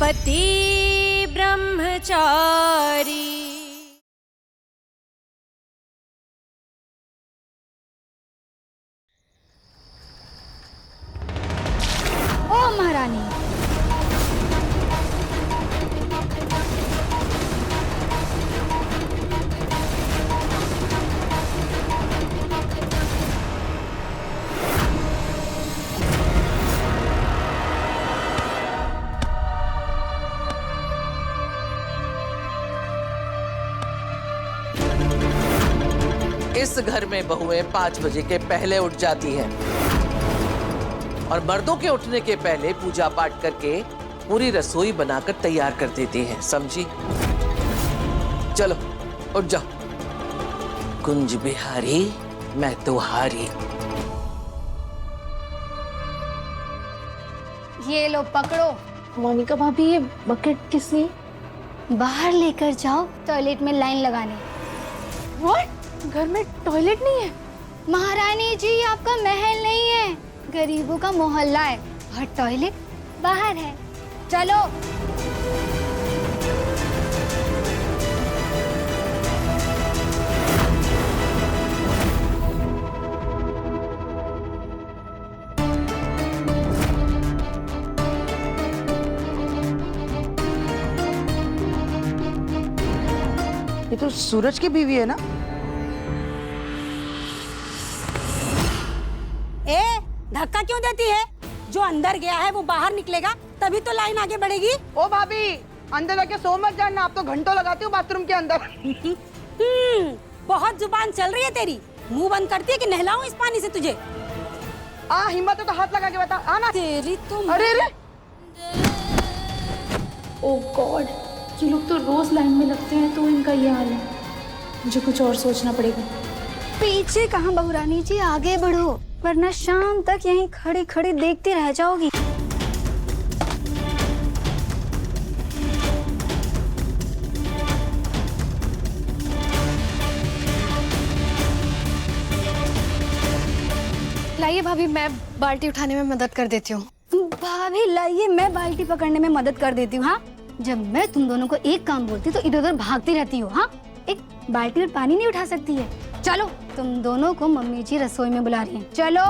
पति ब्रह्मचारी। ओ महारानी, इस घर में बहुएं 5 बजे के पहले उठ जाती हैं और मर्दों के उठने के पहले पूजा पाठ करके पूरी रसोई बनाकर तैयार कर देती हैं, समझी? चलो उठ जाओ। कुंज बिहारी मैं तुम्हारी। ये लो पकड़ो। मोनिका भाभी, ये बकेट किस लिए? बाहर लेकर जाओ, टॉयलेट में लाइन लगाने। व्हाट? घर में टॉयलेट नहीं है? महारानी जी, आपका महल नहीं है, गरीबों का मोहल्ला है और टॉयलेट बाहर है। चलो। ये तो सूरज की बीवी है ना? ए, धक्का क्यों देती है? जो अंदर गया है वो बाहर निकलेगा, तभी तो लाइन आगे बढ़ेगी। ओ भाभी, अंदर जाके सो मत जाना, आप तो घंटों लगाती हो बाथरूम के अंदर। बहुत जुबान चल रही है तेरी। मुंह बंद करती है कि नहलाऊं इस पानी से तुझे? हिम्मत है तो हाथ लगा के बता। आना। तेरी तुम। अरे रे, ओह गॉड, ये लोग तो रोज लाइन में लगते हैं तो इनका ये हाल है। मुझे कुछ और सोचना पड़ेगा। पीछे कहाँ बहुरानी जी, आगे बढ़ो, वरना शाम तक यहीं खड़ी खड़ी देखती रह जाओगी। लाइए भाभी, मैं बाल्टी उठाने में मदद कर देती हूँ। भाभी लाइए, मैं बाल्टी पकड़ने में मदद कर देती हूँ। हाँ, जब मैं तुम दोनों को एक काम बोलती तो इधर उधर भागती रहती हो। हाँ, एक बाल्टी में पानी नहीं उठा सकती है। चलो, तुम दोनों को मम्मी जी रसोई में बुला रही हैं। चलो।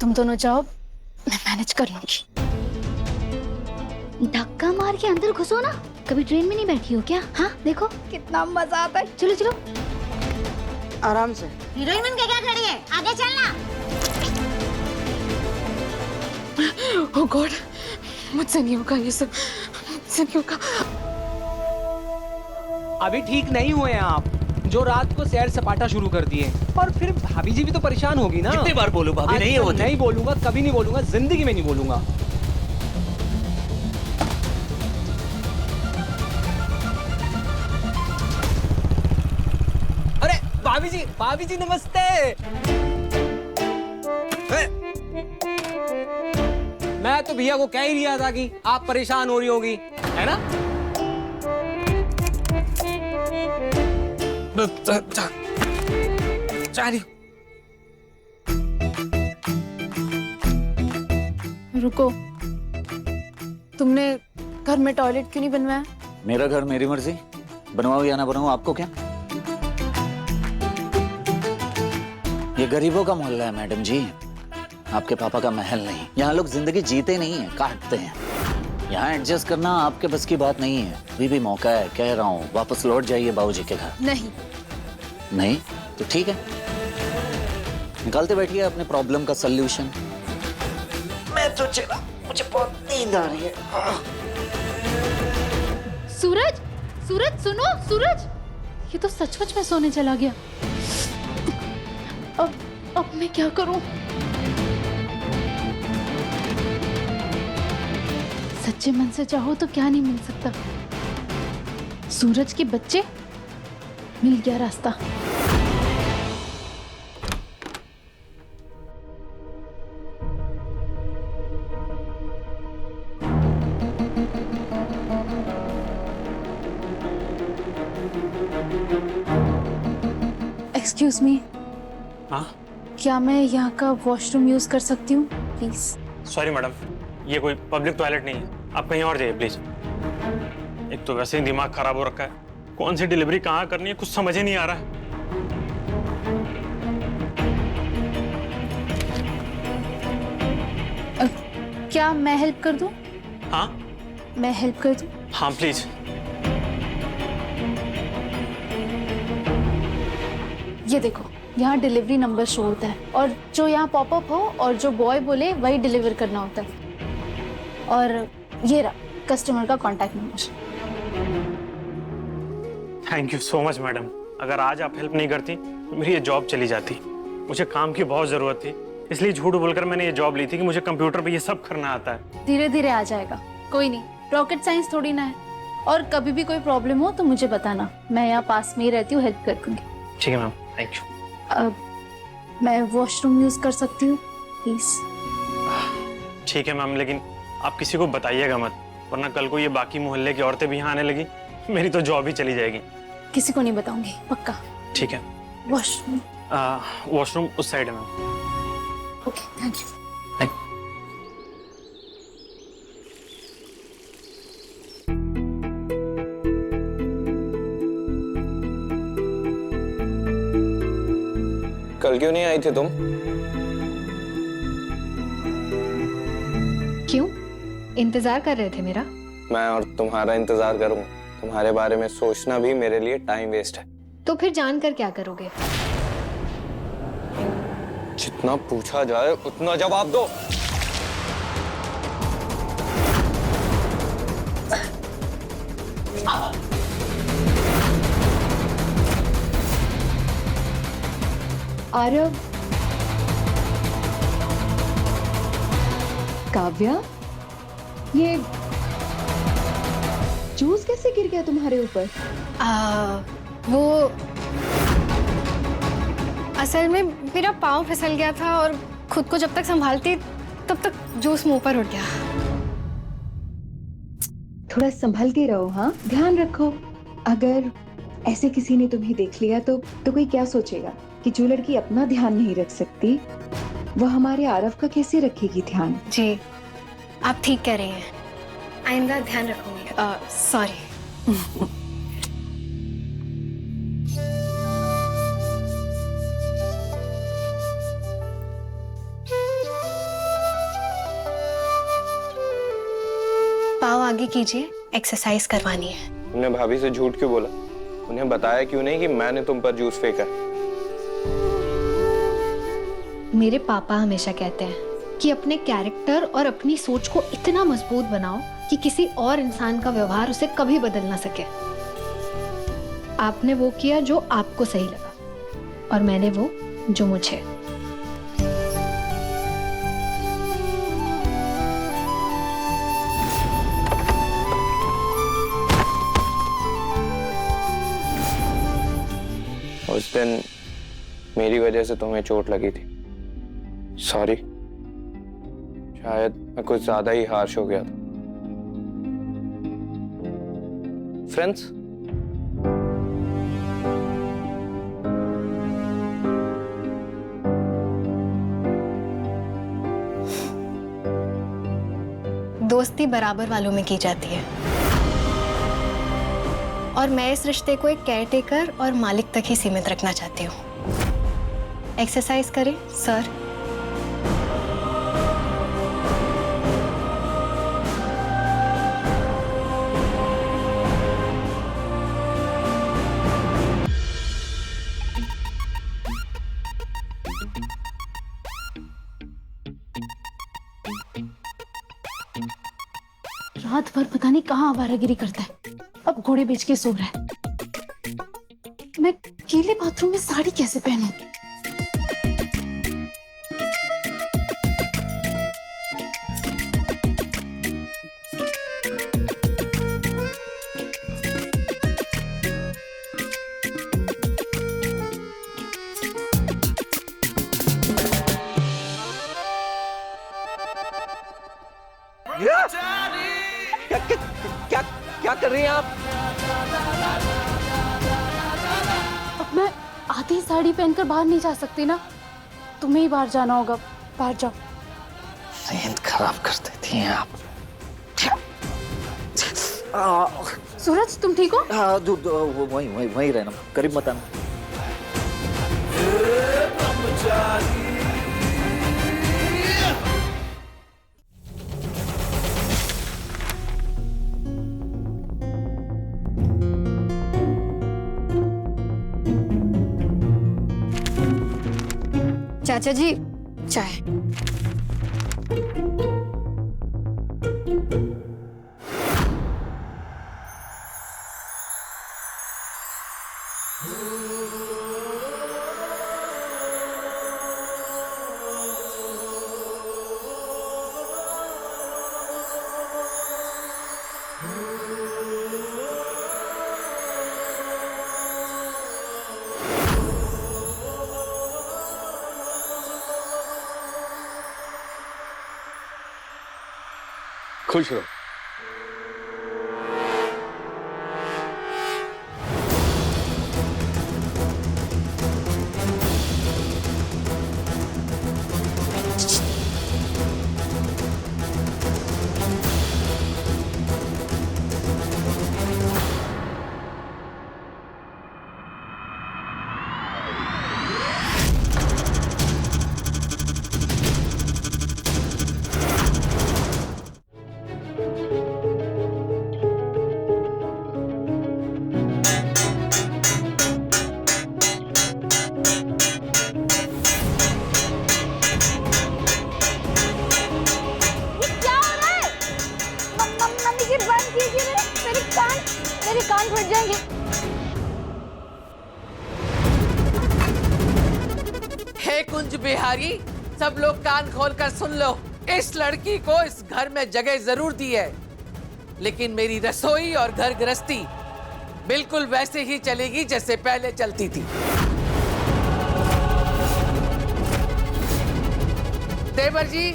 तुम दोनों जाओ, मैं मैनेज कर लूंगी। धक्का मार के अंदर घुसो ना। कभी ट्रेन में नहीं बैठी हो क्या? हाँ, देखो कितना मजा आता है। चलो चलो, आराम से। हीरोइन बन के क्या खड़ी है? आगे चलना। ओह गॉड, मुझसे नहीं होगा ये सब, मुझसे नहीं होगा। अभी ठीक नहीं हुए हैं आप, जो रात को सैर सपाटा शुरू कर दिए। और फिर भाभी जी भी तो परेशान होगी ना। कितनी बार बोलूं भाभी? नहीं है वो। नहीं बोलूंगा, कभी नहीं बोलूंगा, जिंदगी में नहीं बोलूंगा। अरे भाभी जी नमस्ते। मैं तो भैया को कह ही रहा था कि आप परेशान हो रही होगी, है ना? रुको, तुमने घर में टॉयलेट क्यों नहीं बनवाया? मेरा घर मेरी मर्जी, बनवाओ या ना बनवाओ, आपको क्या? ये गरीबों का मोहल्ला है मैडम जी, आपके पापा का महल नहीं। यहाँ लोग जिंदगी जीते नहीं है, काटते हैं। यहाँ एडजस्ट करना आपके बस की बात नहीं है। अभी भी मौका है, कह रहा हूँ, वापस लौट जाइए बाबूजी के घर। नहीं। नहीं तो ठीक है, निकालते बैठिए अपने प्रॉब्लम का सल्यूशन। मैं तो चला, मुझे बहुत नींद आ रही है। सूरज, सूरज सुनो, सूरज, ये तो सचमुच में सोने चला गया। अब मैं क्या करूं? सच्चे मन से चाहो तो क्या नहीं मिल सकता। सूरज के बच्चे, मिल गया रास्ता। एक्सक्यूज मी, हाँ क्या मैं यहाँ का वॉशरूम यूज कर सकती हूँ प्लीज? सॉरी मैडम, ये कोई पब्लिक टॉयलेट नहीं है। आप कहीं और जाइए प्लीज। एक तो वैसे ही दिमाग खराब हो रखा है, कौन सी डिलीवरी कहाँ करनी है कुछ समझ ही नहीं आ रहा है। क्या मैं हेल्प कर दूं? हाँ मैं हेल्प कर दूं? हाँ प्लीज। ये देखो, यहाँ डिलीवरी नंबर शो होता है और जो यहाँ पॉपअप हो और जो बॉय बोले वही डिलीवर करना होता है। और ये रहा कस्टमर का contact number. Thank you so much madam. अगर आज आप हेल्प नहीं करती तो मेरी ये जॉब चली जाती। मुझे काम की बहुत जरूरत थी, इसलिए झूठ बोलकर मैंने ये जॉब ली थी कि मुझे कंप्यूटर पे ये सब करना आता है। धीरे धीरे आ जाएगा, कोई नहीं, रॉकेट साइंस थोड़ी ना है। और कभी भी कोई प्रॉब्लम हो तो मुझे बताना, मैं यहाँ पास में ही रहती हूँ, हेल्प कर दूंगी। ठीक है मैम, थैंक यू। मैं वॉशरूम यूज कर सकती हूँ प्लीज? ठीक है मैम, लेकिन आप किसी को बताइएगा मत, वरना कल को ये बाकी मोहल्ले की औरतें भी यहाँ आने लगी, मेरी तो जॉब ही चली जाएगी। किसी को नहीं बताऊंगी, पक्का। ठीक है। वॉशरूम? वॉशरूम उस साइड है मैम। Okay, thank you. कल क्यों नहीं आई थी तुम? क्यों? इंतजार कर रहे थे मेरा? मैं और तुम्हारा इंतजार करूंगा? तुम्हारे बारे में सोचना भी मेरे लिए टाइम वेस्ट है। तो फिर जानकर क्या करोगे? जितना पूछा जाए उतना जवाब दो। आरव, काव्या, ये जूस कैसे गिर गया तुम्हारे ऊपर? वो असल में मेरा पाँव फिसल गया था और खुद को जब तक संभालती तब तक जूस मुंह पर उठ गया। थोड़ा संभल के रहो, हाँ, ध्यान रखो। अगर ऐसे किसी ने तुम्हें देख लिया तो कोई क्या सोचेगा कि जो लड़की अपना ध्यान नहीं रख सकती वो हमारे आरव का कैसे रखेगी ध्यान? जी, आप ठीक कह रही हैं, आइंदा ध्यान रखूंगी। सॉरी। पाँव आगे कीजिए, एक्सरसाइज करवानी है। तुमने भाभी से झूठ क्यों बोला? उन्हें बताया क्यों नहीं कि मैंने तुम पर जूस फेंका? मेरे पापा हमेशा कहते हैं कि अपने कैरेक्टर और अपनी सोच को इतना मजबूत बनाओ कि किसी और इंसान का व्यवहार उसे कभी बदल ना सके। आपने वो किया जो आपको सही लगा और मैंने वो जो मुझे। उस दिन मेरी वजह से तुम्हें चोट लगी थी, सॉरी। शायद मैं कुछ ज्यादा ही हार्श हो गया था। फ्रेंड्स, दोस्ती बराबर वालों में की जाती है और मैं इस रिश्ते को एक केयरटेकर और मालिक तक ही सीमित रखना चाहती हूँ। एक्सरसाइज करें सर। रात भर पता नहीं कहाँ आवारागिरी करता है, अब घोड़े बेच के सो रहा है। मैं अकेले बाथरूम में साड़ी कैसे पहनूं? क्या कर रही हैं आप? अब मैं आधी साड़ी पहनकर बाहर नहीं जा सकती ना, तुम्हें ही बाहर जाना होगा। बाहर जाओ। नींद खराब कर देती हैं आप। सूरज तुम ठीक हो? हाँ वहीं रहना, करीब मत आना। चाचा जी चाय। खुश रहो। मेरे कान फट जाएंगे। हे कुंज बिहारी, सब लोग कान खोलकर सुन लो। इस लड़की को इस घर में जगह जरूर दी है, लेकिन मेरी रसोई और घर गृहस्थी बिल्कुल वैसे ही चलेगी जैसे पहले चलती थी। देवर जी,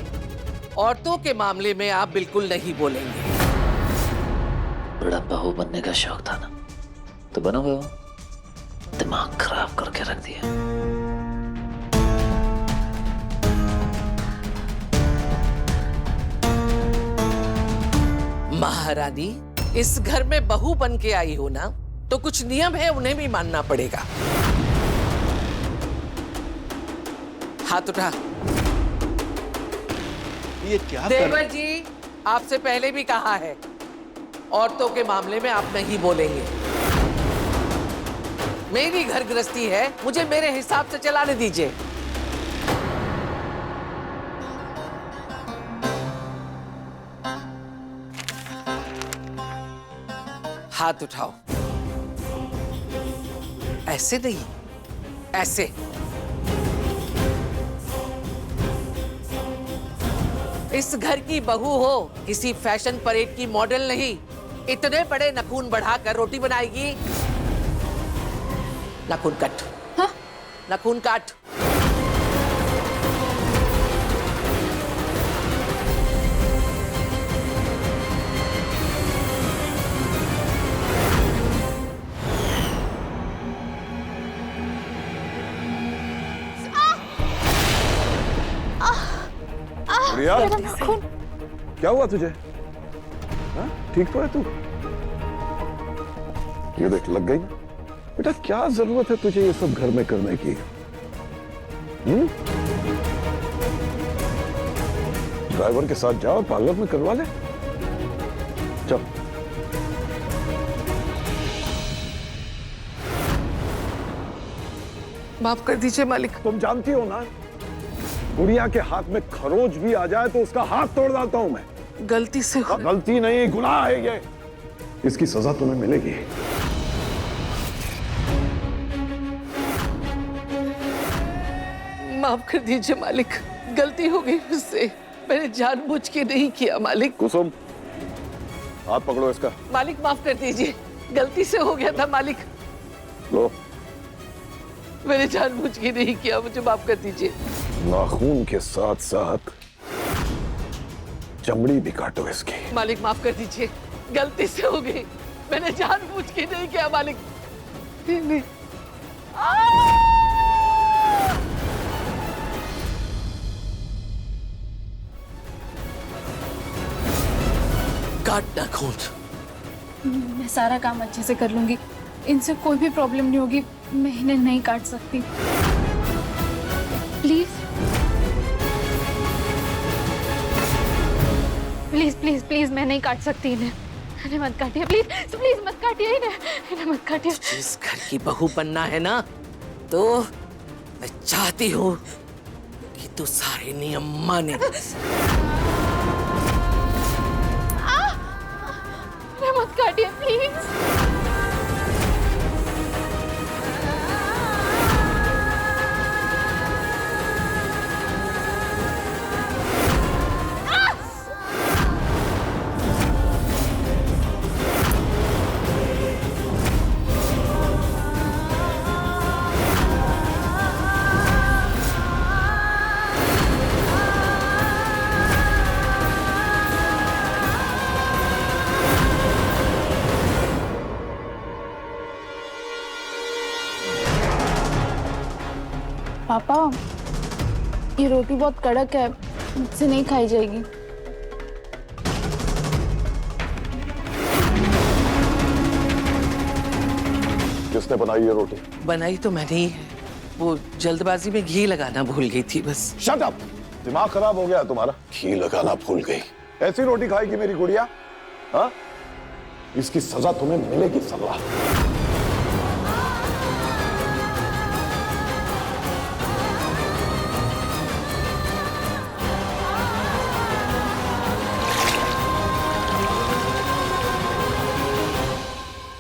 औरतों के मामले में आप बिल्कुल नहीं बोलेंगे। बड़ा बहू बनने का शौक था ना, तो बनोगे। वो दिमाग खराब करके रख दिया। महारानी, इस घर में बहू बन के आई हो ना, तो कुछ नियम है, उन्हें भी मानना पड़ेगा। हाथ उठा। ये क्या देवर जी, आपसे पहले भी कहा है, औरतों के मामले में आप नहीं बोलेंगे। मेरी घर गृहस्थी है, मुझे मेरे हिसाब से चलाने दीजिए। हाथ उठाओ। ऐसे नहीं, ऐसे। इस घर की बहू हो, किसी फैशन परेड की मॉडल नहीं। इतने बड़े नाखून बढ़ाकर रोटी बनाएगी। नाखून कट। हाँ? नाखून काट। बढ़िया। क्या हुआ तुझे? हाँ? ठीक तो है तू? ये देख, लग गई ना? बेटा, क्या जरूरत है तुझे ये सब घर में करने की? ड्राइवर के साथ जाओ, पार्लर में करवा ले। चल। माफ कर दीजिए मालिक। तुम जानती हो ना, गुड़िया के हाथ में खरोच भी आ जाए तो उसका हाथ तोड़ डालता हूं मैं। गलती से हो। गलती नहीं, गुनाह है ये। इसकी सजा तुम्हें मिलेगी। माफ कर दीजिए मालिक, गलती हो गई मुझसे। मैंने जानबूझ के नहीं किया मालिक। कुसुम, हाथ पकड़ो इसका। मालिक माफ कर दीजिए, गलती से हो गया था मालिक। लो। मैंने जानबूझ के नहीं किया, मुझे माफ कर दीजिए। नाखून के साथ साथ चमड़ी भी काटो इसकी। मालिक माफ कर दीजिए, गलती से हो गई। मैंने जानबूझ के नहीं किया मालिक। नहीं। काट नाखून, मैं सारा काम अच्छे से कर लूंगी, इनसे कोई भी प्रॉब्लम नहीं होगी। मैं इन्हें नहीं काट सकती, प्लीज प्लीज प्लीज प्लीज, मैं नहीं काट सकती इन्हें। इन्हें मत काटिए, प्लीज प्लीज मत काटिए इन्हें मत काटिए। जिस घर की बहू बनना है ना, तो मैं चाहती हूँ कि तू सारे नियम माने। इन्हें मत काटिए प्लीज। पापा, ये रोटी बहुत कड़क है, मुझसे नहीं खाई जाएगी। किसने बनाई ये रोटी? बनाई तो मैंने ही है, वो जल्दबाजी में घी लगाना भूल गई थी बस। Shut up! दिमाग खराब हो गया तुम्हारा? घी लगाना भूल गई? ऐसी रोटी खाएगी मेरी गुड़िया? हाँ? इसकी सजा तुम्हें मिलेगी सजा।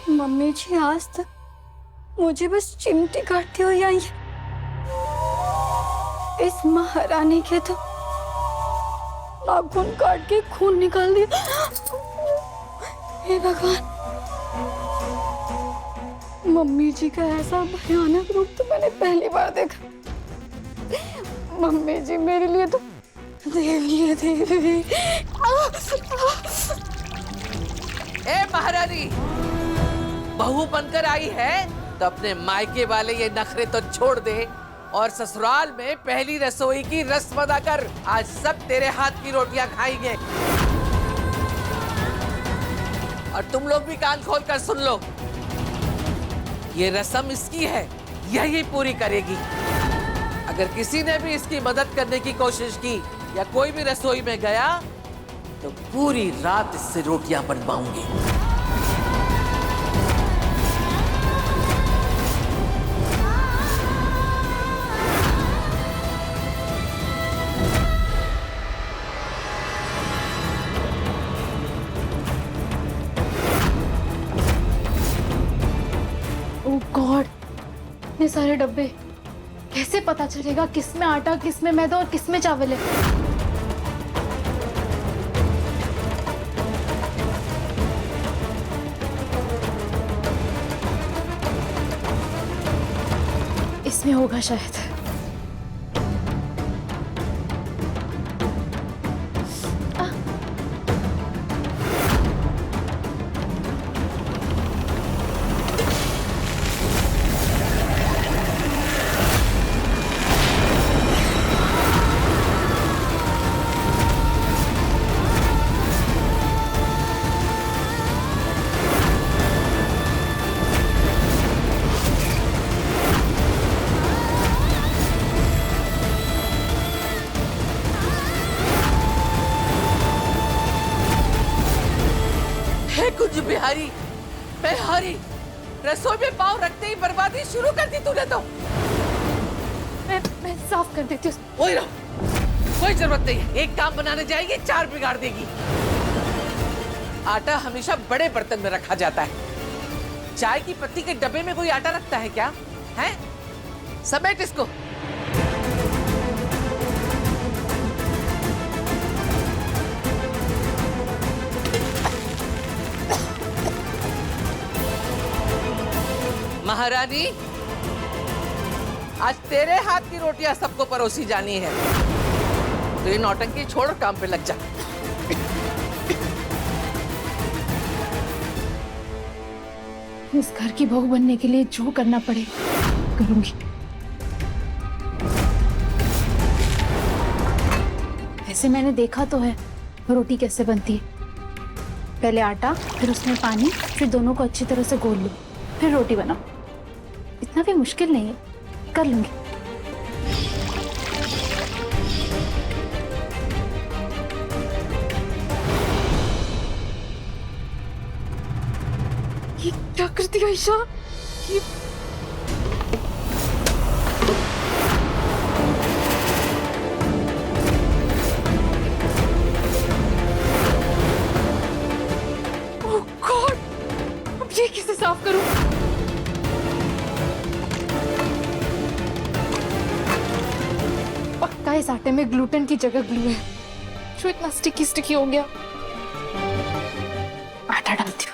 मम्मी जी आज तक मुझे बस चिमटी काटती हुई आई है, इस महारानी के तो नाखून काट के खून निकाल दिया। हे भगवान, मम्मी जी का ऐसा भयानक रूप तो मैंने पहली बार देखा। मम्मी जी मेरे लिए तो देवी है, देवी। ए महारानी, बहू बनकर आई है तो अपने मायके वाले ये नखरे तो छोड़ दे और ससुराल में पहली रसोई की रस्म अदा कर। आज सब तेरे हाथ की रोटियां खाएंगे। और तुम लोग भी कान खोल कर सुन लो, ये रस्म इसकी है, यही पूरी करेगी। अगर किसी ने भी इसकी मदद करने की कोशिश की या कोई भी रसोई में गया तो पूरी रात इससे रोटियां बनवाऊंगी। गॉड, इतने सारे डब्बे, कैसे पता चलेगा किस में आटा, किस में मैदा और किस में चावल है? इसमें होगा शायद। कुछ बिहारी, मैं हारी। रसोई में पाँव रखते ही बर्बादी शुरू कर दी तूने तो। मैं साफ कर देती हूँ। वही रहो, कोई जरूरत नहीं है। एक काम बनाने जाएगी, चार बिगाड़ देगी। आटा हमेशा बड़े बर्तन में रखा जाता है। चाय की पत्ती के डब्बे में कोई आटा रखता है क्या? है? समेट इसको। महारानी, आज तेरे हाथ की रोटियां सबको परोसी जानी है, तो ये नौटंकी छोड़ काम पे लग जा। इस घर की बहू बनने के लिए जो करना पड़े करूंगी। ऐसे मैंने देखा तो है रोटी कैसे बनती है, पहले आटा, फिर उसमें पानी, फिर दोनों को अच्छी तरह से घोल लो, फिर रोटी बनाओ। इतना भी मुश्किल नहीं है, कर लूंगी। ये क्या कर दिया ईशा? ये ये कैसे साफ करूं? पक्का इस आटे में ग्लूटेन की जगह ग्लू है, जो इतना स्टिकी स्टिकी हो गया। आटा डालती हूँ।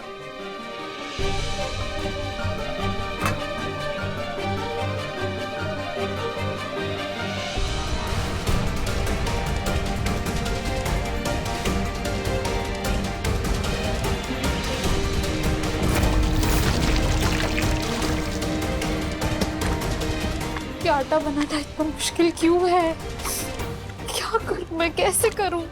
आटा बनाना इतना मुश्किल क्यों है? क्या करूं मैं, कैसे करूं?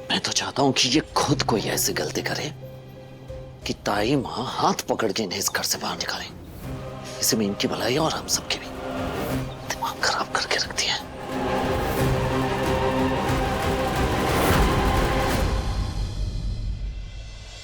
मैं तो चाहता हूं कि ये खुद कोई ऐसी गलती करे कि ताई माँ हाथ पकड़ के इन्हें इस घर से बाहर निकाले। इसी में इनकी भलाई और हम सबकी भी। दिमाग खराब करके रख दिया।